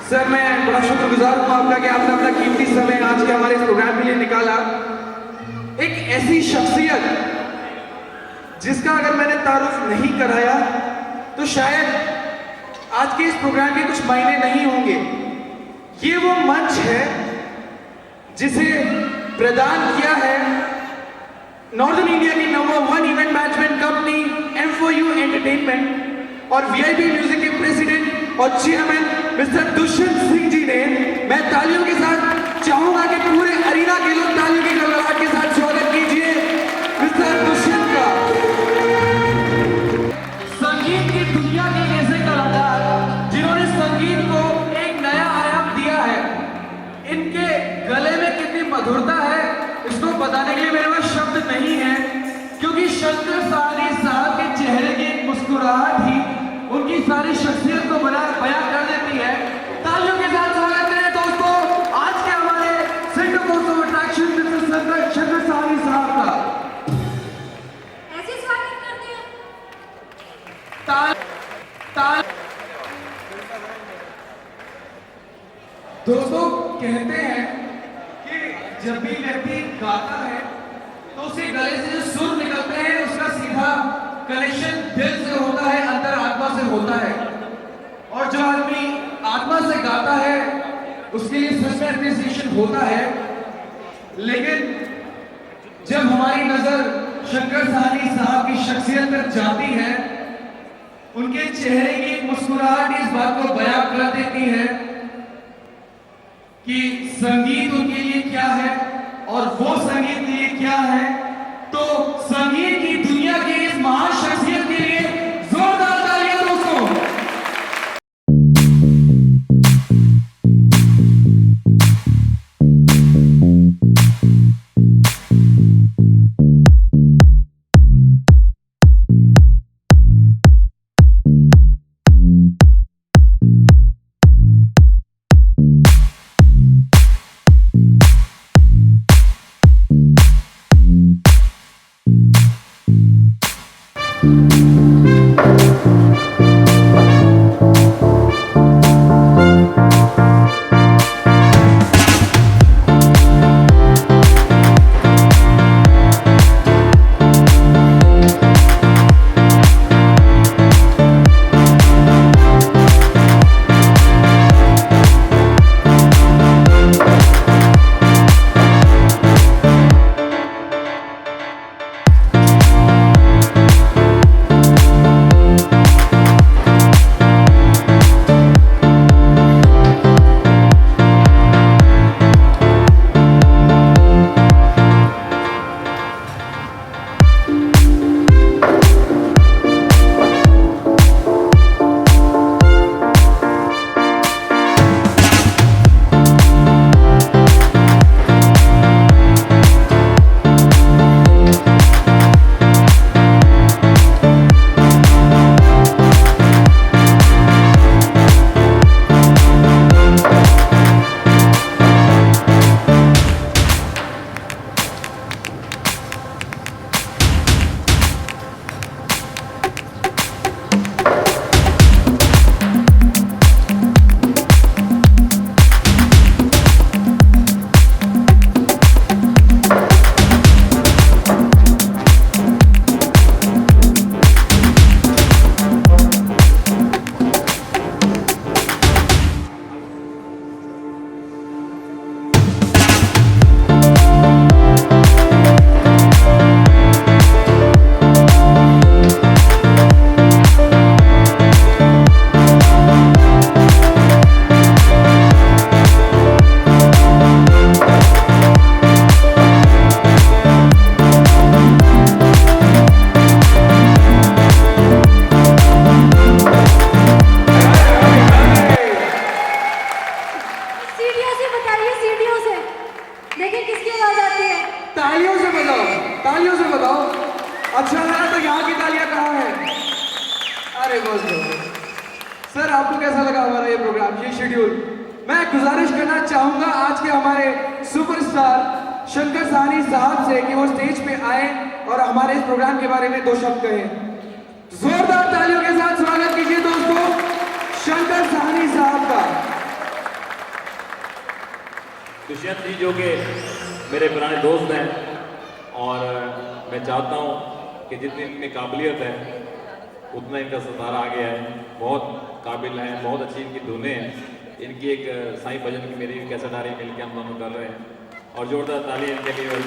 Sir मैं बड़ा शुक्रगुजार हूँ आपका कि आपने अपना कीमती समय आज के हमारे इस प्रोग्राम के लिए निकाला। एक ऐसी शख्सियत जिसका अगर मैंने तारुफ नहीं कराया तो शायद आज के इस प्रोग्राम के कुछ मायने नहीं होंगे। ये वो मंच है जिसे प्रदान किया है नॉर्दर्न इंडिया की number 1 event management company M4U entertainment और VIP म्यूजिक के प्रेसिडेंट और चेयरमैन मिस्टर दुष्यंत सिंह जी ने। मैं तालियों के साथ चाहूंगा कि पूरे अरीना के लोग तालियों की गड़गड़ाहट के साथ स्वागत कीजिए मिस्टर दुष्यंत का। संगीत की दुनिया के ऐसे कलाकार जिन्होंने संगीत को एक नया आयाम दिया है, इनके गले में कितनी मधुरता है इसको बताने के लिए मेरे पास शब्द नहीं है, क्योंकि शंकर साहनी साहब के चेहरे की एक मुस्कुराहट ही उनकी सारी शख्सियत को बयां कर देती है। तालियों के साथ स्वागत करें दोस्तों आज के हमारे centre post of attraction mister Shankar Sahni साहब का। ऐसे स्वागत करते हैं। दोस्तों कहते हैं कि जब भी व्यक्ति गाता है तो उसके गले से जो सुर निकलते हैं उसका सीधा कनेक्शन दिल से होता है, अंतर आत्मा से होता है। और जो आदमी आत्मा से गाता है उसके लिए सच में एप्रिसिएशन होता है। लेकिन जब हमारी नजर शंकर साहनी साहब की शख्सियत पर जाती है, उनके चेहरे की एक मुस्कुराहट इस बात को बयां कर देती है कि संगीत उनके लिए क्या है और वो संगीत के लिए क्या है। तो संगीत की दुनिया की इस महान शख्सियत के लिए जोरदार तालियां दोस्तों। तालियों से बताओ। अच्छा लगा तो यहाँ की तालियां कहाँ हैं? अरे बस सर, आपको कैसा लगा हमारा ये प्रोग्राम, ये शेड्यूल? मैं गुजारिश करना चाहूंगा आज के हमारे सुपरस्टार शंकर साहनी साहब से कि वो स्टेज पे आए और हमारे इस प्रोग्राम के बारे में दो शब्द कहें। जोरदार तालियों के साथ स्वागत कीजिए दोस्तों शंकर साहनी साहब का। दुष्यंत जी जो कि मेरे पुराने दोस्त हैं और मैं चाहता हूँ कि जितनी इनमें काबिलियत है उतना इनका सितारा आ गया है। बहुत काबिल हैं, बहुत अच्छी इनकी धुनें हैं। इनकी एक साईं भजन की मेरी कैसेट आ रही मिल के हम दोनों कर रहे हैं और जोरदार ताली इनके लिए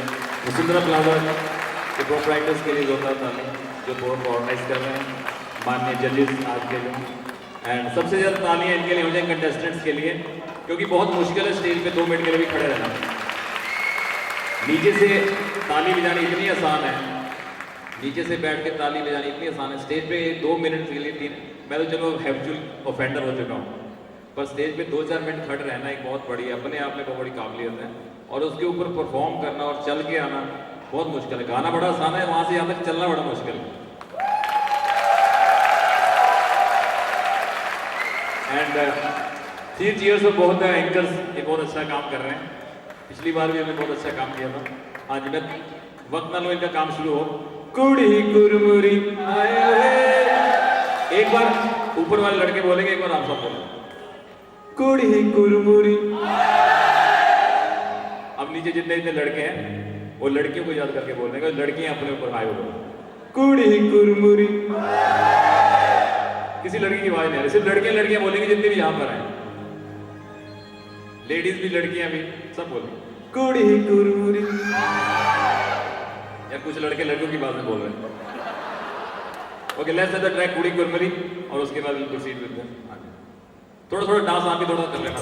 वसुंधरा फ्लावर के प्रोप्राइटर्स के लिए जोरदार ताली जो बोर्ड को ऑर्गेनाइज कर रहे हैं, माननीय जजेस आज के जो, एंड सबसे ज़्यादा तालियां इनके लिए हो जाए कंटेस्टेंट्स के लिए, क्योंकि बहुत मुश्किल है स्टेज पे 2 मिनट के लिए भी खड़े रहना। नीचे से ताली बजानी इतनी आसान है, नीचे से बैठ के ताली बजानी इतनी आसान है, स्टेज पे 2 मिनट के लिए 3, मैं तो चलो हैबिचुअल ऑफेंडर हो चुका हूँ, पर स्टेज पे 2-4 मिनट खड़े रहना एक बहुत बड़ी अपने आप में बहुत बड़ी काबिलियत है और उसके ऊपर परफॉर्म करना और चल के आना बहुत मुश्किल है। गाना बड़ा आसान है, वहाँ से यहाँ तक चलना बड़ा मुश्किल है। एंड 3 चीयर्स में बहुत एंकर्स ये बहुत अच्छा काम कर रहे हैं, पिछली बार भी हमने बहुत अच्छा काम किया था। आज मैं वक्त ना लो, इनका काम शुरू हो। कुड़ी कुरमुरी आए हुए, एक बार ऊपर वाले लड़के बोलेंगे, एक बार आप सब बोलेंगे कुड़ी कुरमुरी। अब नीचे जितने जितने लड़के हैं वो लड़कियों को याद करके बोलेंगे, लड़कियां अपने ऊपर आए हुए कुड़ी कुरमुरी। किसी लड़की की आवाज नहीं आ रही, सिर्फ लड़कियां लड़कियां बोलेंगी जितने भी यहाँ पर हैं, लेडीज भी लड़कियां भी सब बोलेंगे कुड़ी कुरमुरी। यार कुछ लड़के लड़कियों की बात में बोल रहे हैं। ओके, लेट्स द ट्रैक कुड़ी कुरमुरी और उसके बाद बिल्कुल सीट मिलते हैं। थोड़ा थोड़ा डांस आप भी थोड़ा कर लेना।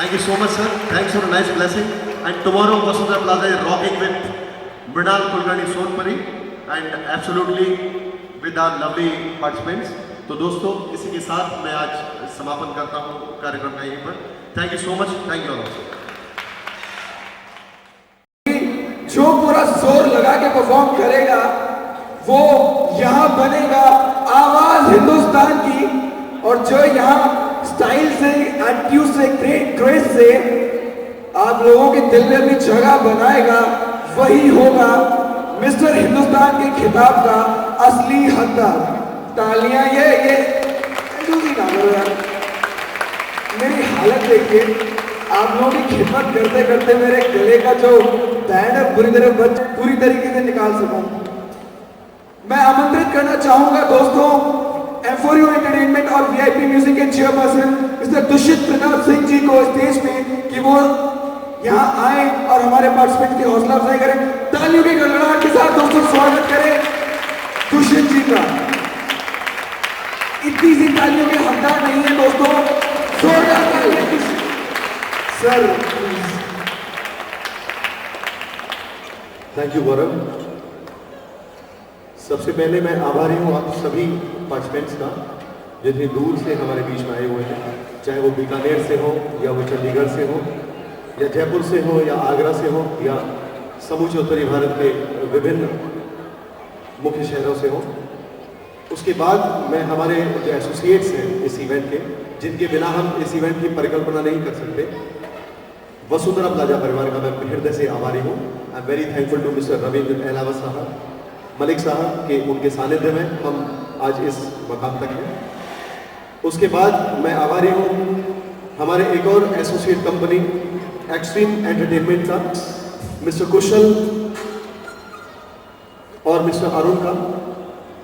Thank you so much, sir. Thanks for a nice blessing. And tomorrow, Vasudha Plaza is rocking with Mrinal Kulkarni Sonpuri and absolutely with our lovely participants. तो दोस्तों, इसी के साथ मैं आज समापन करता हूँ कार्यक्रम का यहीं पर. Thank you so much. Thank you all. जो पूरा जोर लगा के परफॉर्म करेगा वो यहाँ बनेगा आवाज हिंदुस्तान की, और जो यहाँ स्टाइल से, एटीट्यूड से, ग्रेस से आप लोगों के दिल में भी जगह बनाएगा, वही होगा मिस्टर हिंदुस्तान के खिताब का असली हकदार. तालियां ये ना करो यार, मेरी हालत देखिए. आप लोगों की खिदमत करते करते मेरे गले का जो बैंड है पूरी तरीके से निकाल सकूं. मैं आमंत्रित करना चाहूंगा दोस्तों एफोरियो एंटरटेनमेंट और वीआईपी म्यूजिक के चेयरपर्सन मिस्टर दुष्यंत प्रताप सिंह जी को स्टेज पे कि वो यहाँ आए और हमारे पार्टिसिपेंट की हौसला अफजाई करें. तालियों की गड़गड़ाहट के साथ दोस्तों स्वागत करें दुष्यंत जी का. इतनी सी तालियों के हकदार नहीं है दोस्तों, जोरदार तालियां सर. थैंक यू गौरव. सबसे पहले मैं आभारी हूँ आप सभी पार्टिसिपेंट्स का जितनी दूर से हमारे बीच में आए हुए हैं, चाहे वो बीकानेर से हो या वो चंडीगढ़ से हो या जयपुर से हो या आगरा से हो या समूचे उत्तरी भारत के विभिन्न मुख्य शहरों से हो. उसके बाद मैं हमारे जो एसोसिएट्स हैं इस इवेंट के, जिनके बिना हम इस इवेंट की परिकल्पना नहीं कर सकते, वसुंधरा प्लाजा परिवार का मैं हृदय से आभारी हूँ. I am very thankful to mister Ravindra Elawa साहब, मलिक साहब के उनके सानिध्य में हम आज इस मकाम तक हैं. उसके बाद मैं आभारी हूँ हमारे एक और एसोसिएट कंपनी एक्सट्रीम एंटरटेनमेंट का मिस्टर कुशल और मिस्टर अरुण का,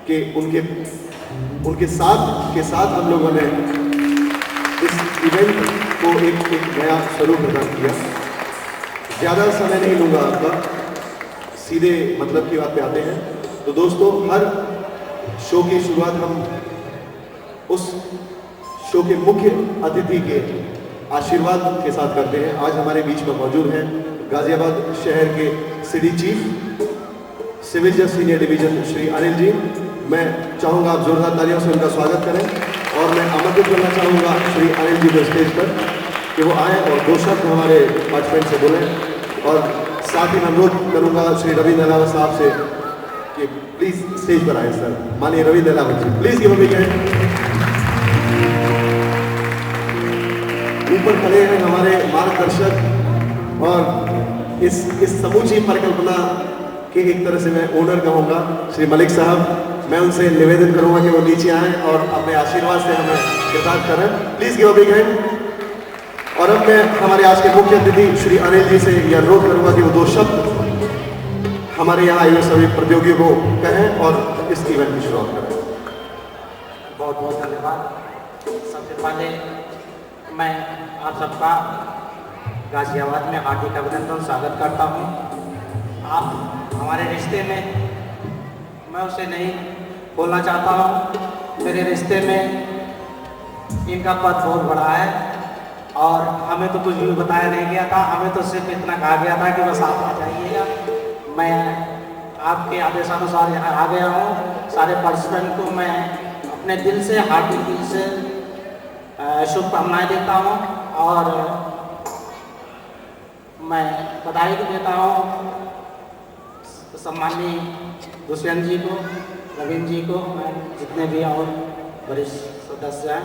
कि उनके साथ हम लोगों ने इस इवेंट को एक नया स्वरूप प्रदान किया. ज़्यादा समय नहीं लूँगा आपका, सीधे मतलब की बात पे आते हैं. तो दोस्तों, हर शो की शुरुआत हम उस शो के मुख्य अतिथि के आशीर्वाद के साथ करते हैं. आज हमारे बीच में मौजूद हैं गाजियाबाद शहर के सिटी चीफ सिविल जज सीनियर डिवीजन श्री अनिल जी. मैं चाहूँगा आप जोरदार तालियों से उनका स्वागत करें, और मैं आमंत्रित करना चाहूँगा श्री अनिल जी को स्टेज पर कि वो आएँ और दो शब्द हमारे पार्टिसिपेंट से बोलें. और साथ ही मैं अनुरोध करूँगा श्री रविंद्र एलावा साहब से कि प्लीज स्टेज पर आए. सर माननीय Ravindra Elawa ji, please give a big hand. ऊपर खड़े हैं हमारे मार्गदर्शक और इस समूची परिकल्पना के एक तरह से मैं ओनर कहूँगा श्री मलिक साहब. मैं उनसे निवेदन करूँगा कि वो नीचे आएँ और अपने आशीर्वाद से हमें कृतार्थ करें. Please give a big hand. और अब मैं हमारे आज के मुख्य अतिथि श्री अनिल जी से यह अनुरोध करूँगा कि वो दो शब्द हमारे यहाँ आए हुए सभी प्रतियोगियों को कहें और इस इवेंट की शुरुआत करें. बहुत बहुत धन्यवाद. सबसे पहले मैं आप सबका गाजियाबाद में हार्दिक अभिनंदन स्वागत करता हूँ. आप हमारे रिश्ते में, मैं उसे नहीं बोलना चाहता हूँ, मेरे रिश्ते में इनका पद बहुत बड़ा है और हमें तो कुछ भी बताया नहीं गया था. हमें तो सिर्फ इतना कहा गया था कि बस आप आ जाइएगा. मैं आपके आदेशानुसार यहाँ आ गया हूँ. सारे पार्टिसिपेंट को मैं अपने दिल से, हार्दिक दिल से शुभकामनाएं देता हूँ और मैं बधाई भी देता हूँ सम्मानीय दुष्यंत जी को, रविंद्र जी को, मैं जितने भी और वरिष्ठ सदस्य हैं.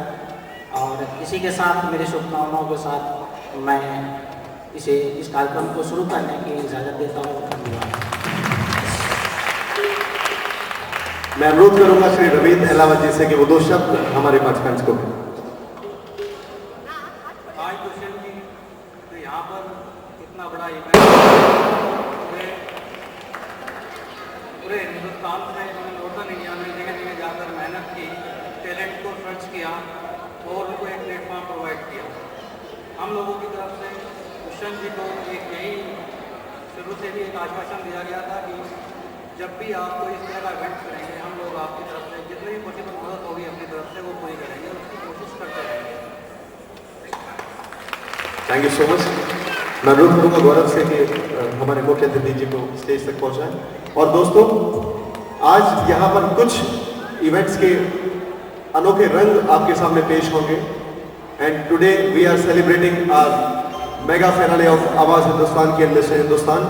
और इसी के साथ मेरी शुभकामनाओं के साथ मैं इस कार्यक्रम को शुरू करने की इजाज़त देता हूँ. धन्यवाद. मैं अनुरोध करूंगा श्री रविंद्र एलावा जी से कि वो दो शब्द हमारे पार्टिसिपेंट्स को. आज दुष्यंत जी, तो यहाँ पर इतना बड़ा इवेंट पूरे हिंदुस्तान से नॉर्थन इंडिया में जगह जगह जाकर मेहनत की, टैलेंट को सर्च किया और उनको एक प्लेटफॉर्म प्रोवाइड किया. हम लोगों की तरफ से दुष्यंत जी को एक यही शुरू से भी एक आश्वासन दिया गया था कि जब भी आप कोई इस तरह का इवेंट करेंगे, हम लोग आपकी तरफ से जितनी भी पॉसिबल मदद होगी अपनी तरफ से वो पूरी करेंगे, उसकी कोशिश करते रहेंगे. Thank you so much. मैं अनुरोध करूंगा गौरव से कि हमारे मुख्य अतिथि जी को स्टेज तक पहुंचाएं। और दोस्तों, आज यहाँ पर कुछ इवेंट्स के अनोखे रंग आपके सामने पेश होंगे। And today we are celebrating our mega final of Awaaz Hindustan की मिस्टर हिंदुस्तान।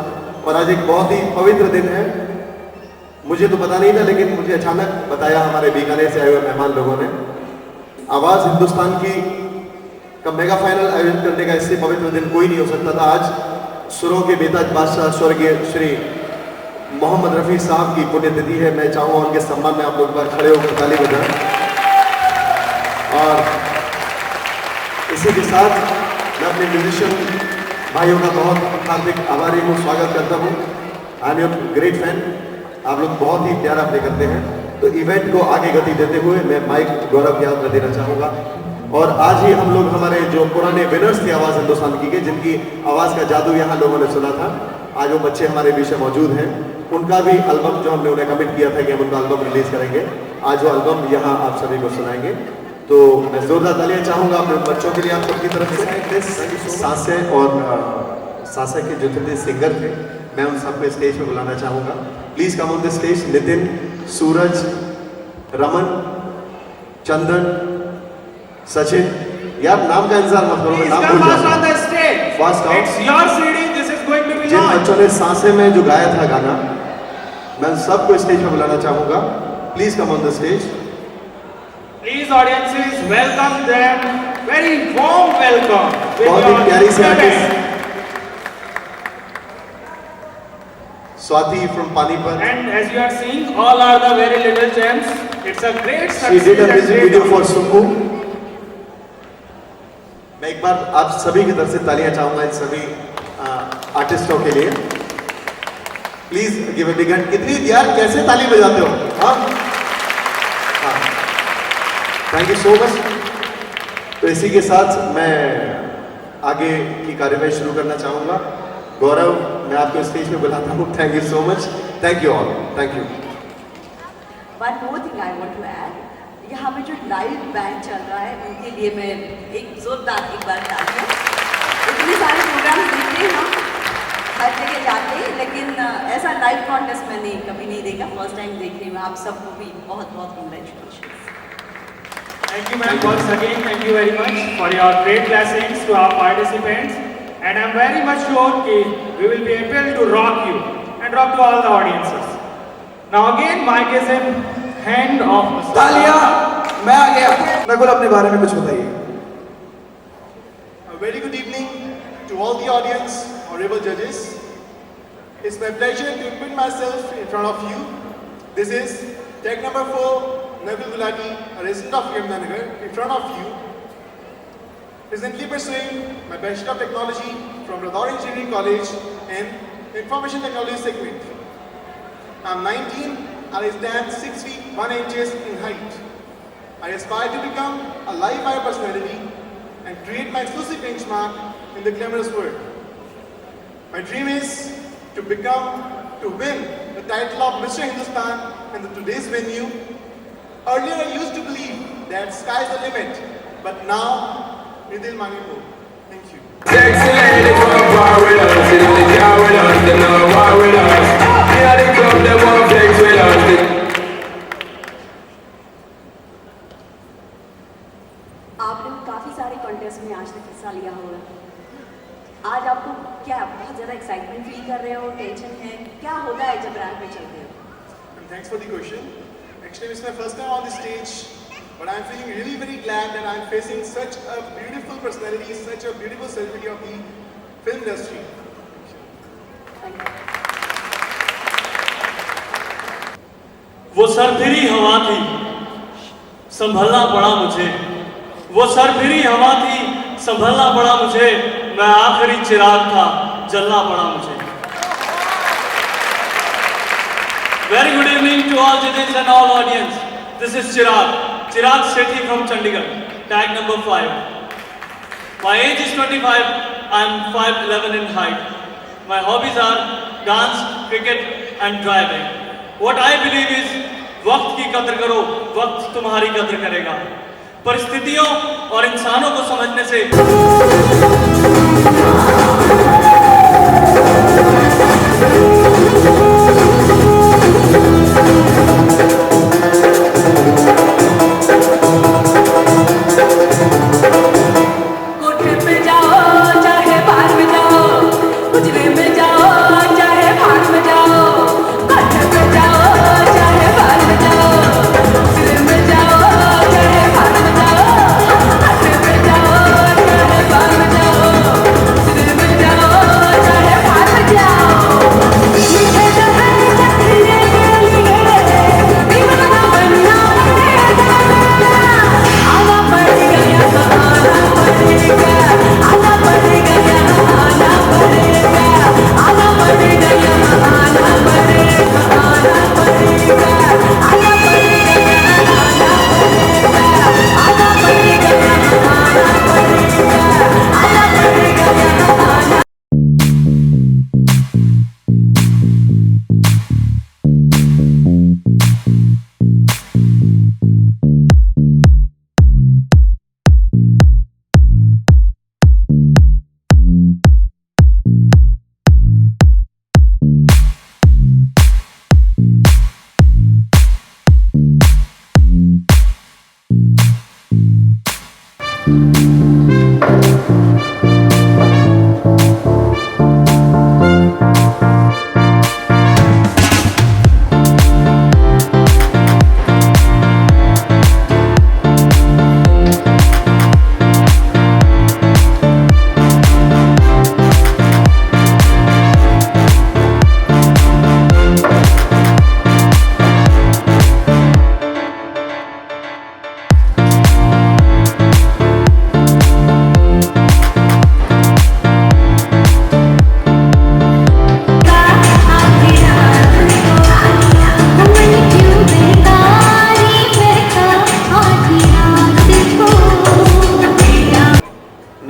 और आज एक बहुत ही पवित्र दिन है। मुझे तो पता नहीं था, लेकिन मुझे अचानक बताया हमारे बीकानेर से आए हुए मेहमान लोगों ने। आवाज हिंदुस्तान की का मेगा फाइनल आयोजन करने का इससे पवित्र दिन कोई नहीं हो सकता था। आज सुरों के बेताज बादशाह स्वर्गीय श्री मोहम्मद रफ़ी साहब की पुण्यतिथि है। मैं चाहूँगा उनके सम्मान में आप लोग बार खड़े होकर ताली बजाएं। और इसी के साथ मैं अपने म्यूजिशियन भाइयों का बहुत हार्दिक आभारी हूँ, स्वागत करता हूँ। I am your great fan. आप लोग बहुत ही प्यारा प्ले करते हैं। तो इवेंट को आगे गति देते हुए मैं माइक गौरव के हाथ में देना चाहूँगा। और आज ही हम लोग हमारे जो पुराने विनर्स थे आवाज़ हिंदुस्तान की के, जिनकी आवाज़ का जादू यहाँ लोगों ने सुना था, आज वो बच्चे हमारे बीच में मौजूद हैं। उनका भी एल्बम जो हमने उन्हें कमिट किया था कि हम उनका एल्बम रिलीज करेंगे, आज वो एल्बम यहाँ आप सभी को सुनाएंगे। तो मैं जोरदार तालियां चाहूँगा अपने बच्चों के लिए आप सबकी तरफ से। सासे और सासे के जो थे सिंगर थे, मैं उन सबको स्टेज पे बुलाना चाहूँगा। Please come on the stage. Nitin, Suraj, Raman, Chandan, Sachin. यार नाम का इंतजार मत करो, मैं नाम भूल जाऊंगा। Fast out. जिन बच्चों ने सांसे में जो गाया था गाना, मैं सबको स्टेज पे बुलाना चाहूँगा। Please come on the stage. Please audiences, welcome them. Very warm welcome. बहुत ही प्यारी सी artist Swati from Panipat. And as you are seeing, all are the very little gems. It's a great She success. did a music video for Suku। मैं एक बार आप सभी की तरफ से तालियां चाहूंगा इन सभी आर्टिस्टों के लिए। Please give a big hand. कितनी यार कैसे ताली बजाते हो? हाँ, थैंक यू सो मच। तो इसी के साथ मैं आगे की कार्यवाही शुरू करना चाहूंगा। गौरव, मैं आपको स्टेज पे बुलाता हूँ। Thank you so much. Thank you all. Thank you. One more thing I want to add, यहाँ पे जो लाइव बैंड चल रहा है उनके लिए मैं एक जोरदार एक बार तालियां। इतने सारे प्रोग्राम देखते हैं हम, हर जगह जाते हैं, लेकिन ऐसा लाइव कॉन्टेस्ट मैंने कभी नहीं देखा। फर्स्ट टाइम देख रही हूँ। आप सबको भी बहुत बहुत congratulation. Thank you, ma'am. Once again, thank you very much for your great blessings to our participants. And I'm very much sure that we will be able to rock you and rock to all the audiences. Now again, mic is in hand of Mr. तालियां। मैं आ गया। नकुल, अपने बारे में कुछ बताइए। A very good evening to all the audience, honorable judges. It's my pleasure to put myself in front of you. This is tag number 4, Nabil Gulati, a resident of Yamnagar, in front of you. Presently pursuing my Bachelor of Technology from Radar Engineering College in Information Technology segment. I'm 19 and I stand 6 feet 1 inches in height. I aspire to become a live wire personality and create my exclusive benchmark in the glamorous world. My dream is to win the title of Mr. Hindustan in the today's venue. Earlier I used to believe that sky's the limit, but now Nidil Manipur. Thank you. Sexy lady from bar with us, sit in the car with us, they know war with us. We are the club, they want flex with us. आपने काफ़ी सारे contest में आज तक हिस्सा लिया होगा। आज आपको क्या बहुत ज़्यादा एक्साइटमेंट फील कर रहे हो, टेंशन है, क्या होता है जब रैंक में चलते हो? And thanks for the question. Actually, it's my first time on the stage, but I'm feeling really very glad that I'm facing such a beautiful personality, such a beautiful celebrity of the film industry. Thank you. वो सरफिरी हवा थी, संभलना पड़ा मुझे। वो सरफिरी हवा थी, संभलना पड़ा मुझे। मैं आखिरी चिराग था, जलना पड़ा मुझे। Very good evening to all judges and all audience. This is Chirag Sethi from Chandigarh, tag number 5. My age is 25. I am 5'11" in height. My hobbies are dance, cricket and driving. What I believe is वक्त की कद्र करो, वक्त तुम्हारी कद्र करेगा। परिस्थितियों और इंसानों को समझने से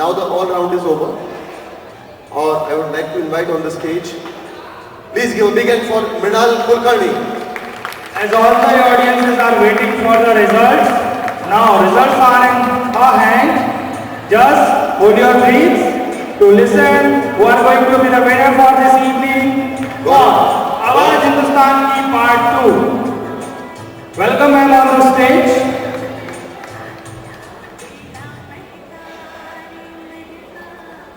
Now the all round is over. Or I would like to invite on the stage. Please give a big hand for Mrinal Kulkarni. As all the audiences are waiting for the results, now results are in our hand. Just hold your breath to listen who are going to be the winner for this evening. Awaaz Hindustan ki part 2. Welcome ma'am on the stage.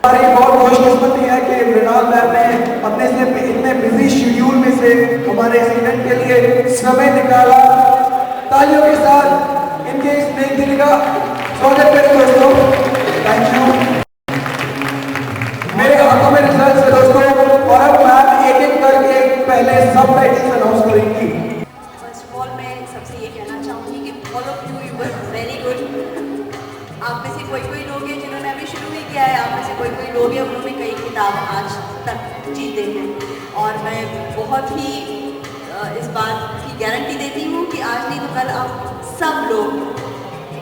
हमारी बहुत खुशकिस्मती है कि Mrinal ma'am ने अपने से इतने busy schedule में से हमारे इस इवेंट के लिए समय निकाला। तालियों के साथ इनके इस नेक दिल का स्वागत करें दोस्तों। Thank you. मेरे हाथों में रिजल्ट है दोस्तों, और अब मैम एक एक करके पहले सब टाइटल्स अनाउंस करेंगी। फर्स्ट ऑफ ऑल मैं सबसे ये कहना चाहूँगी कि all of you were very good. आप में से कोई लोग हैं जिन्होंने अभी शुरू ही किया है, आप में से कोई लोग हैं उन्होंने कई किताब आज तक जीते हैं, और मैं बहुत ही इस बात की गारंटी देती हूँ कि आज नहीं तो कल आप सब लोग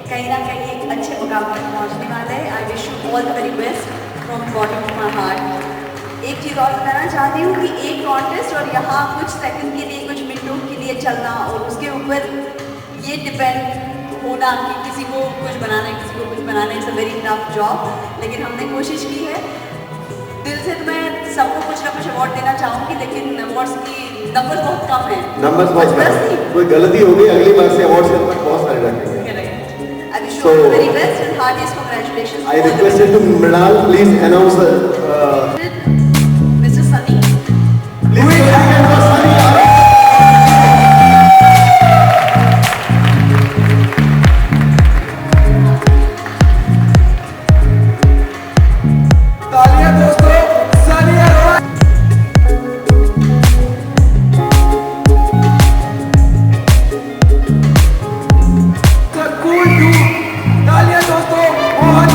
कहीं ना कहीं एक अच्छे मुकाम पर पहुँचने वाले हैं। I wish you all the very best from bottom of my heart. एक चीज़ और बताना चाहती हूँ कि एक कॉन्टेस्ट और यहाँ कुछ सेकंड के लिए, कुछ मिनटों के लिए चलना और उसके ऊपर ये डिपेंड होना कि किसी को कुछ बनाना है, किसी को कुछ बनाना है, it's a very tough job. लेकिन हमने कोशिश की है दिल से। तो मैं सबको कुछ ना कुछ अवार्ड देना चाहूँगी, लेकिन अवार्ड्स की नंबर बहुत कम है। नंबर्स बहुत कम है। कोई गलती हो गई, अगली बार से अवार्ड्स के अंदर बहुत सारे रखेंगे। I wish you all the very best and heartiest congratulations. I requested to Mrinal, please announce Mr. Sunny. please hand for Sunny. तालियां दोस्तों, सानिया रोय। Cool to. तालियां दोस्तों, बहुत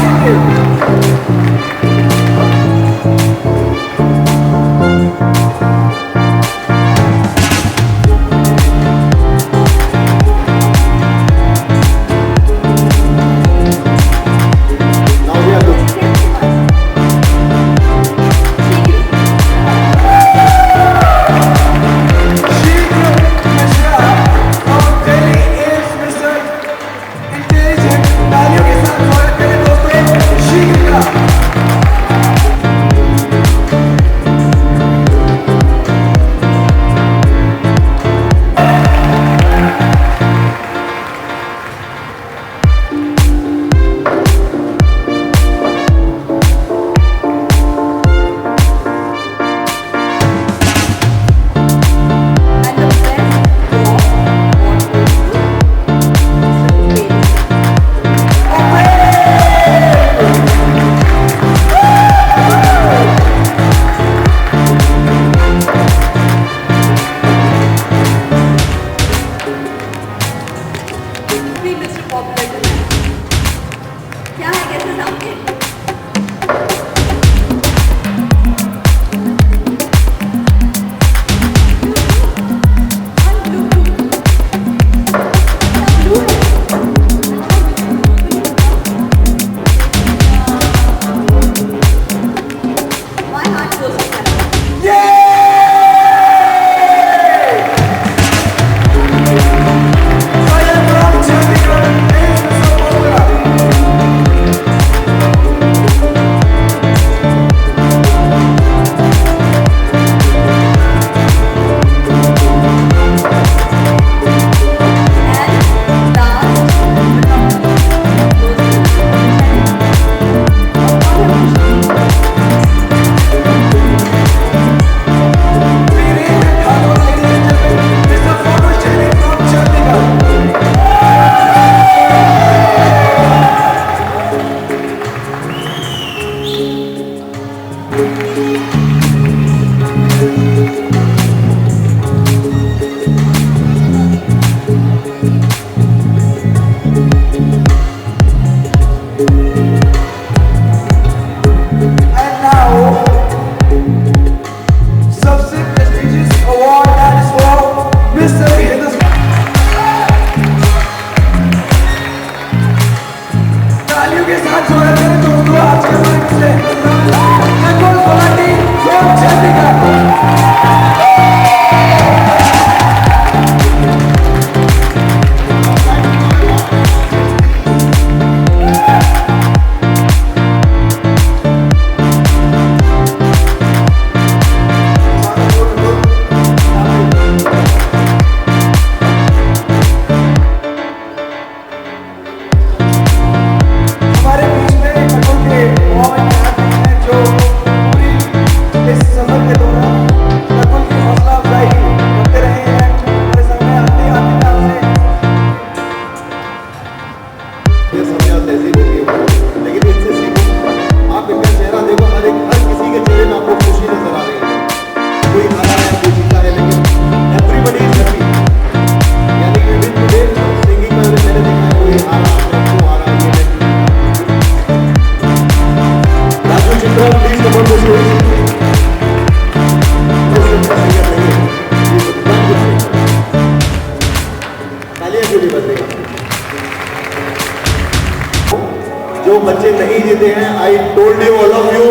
लिए हैं। I told you all of you,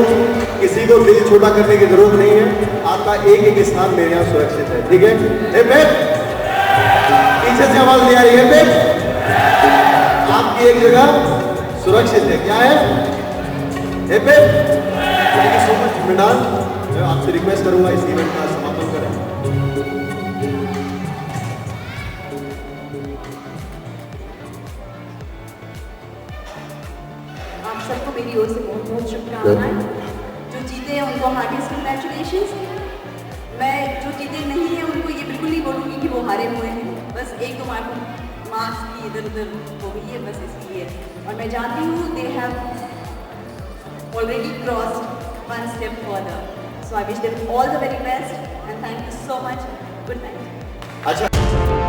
किसी को दिल छोटा करने की जरूरत नहीं है। आपका एक एक स्थान मेरे यहाँ सुरक्षित है, ठीक है? पीछे से आवाज नहीं आ रही है? आपकी एक जगह सुरक्षित है, क्या है? Thank you so much Mrinal. मैं आपसे रिक्वेस्ट करूंगा इस इवेंट का समापन करें। आप सबको मेरी ओर से बहुत बहुत शुभकामनाएं। जो जीते हैं उनको हार्टिएस्ट कंग्रेचुलेशंस। मैं जो जीते नहीं है उनको ये बिल्कुल नहीं बोलूँगी कि वो हारे हुए हैं, बस एक दो मार्क्स की इधर उधर हो गई है, बस इसलिए। और मैं जानती हूँ they have already crossed one step further. So I wish them all the very best and thank you so much. Good night. अच्छा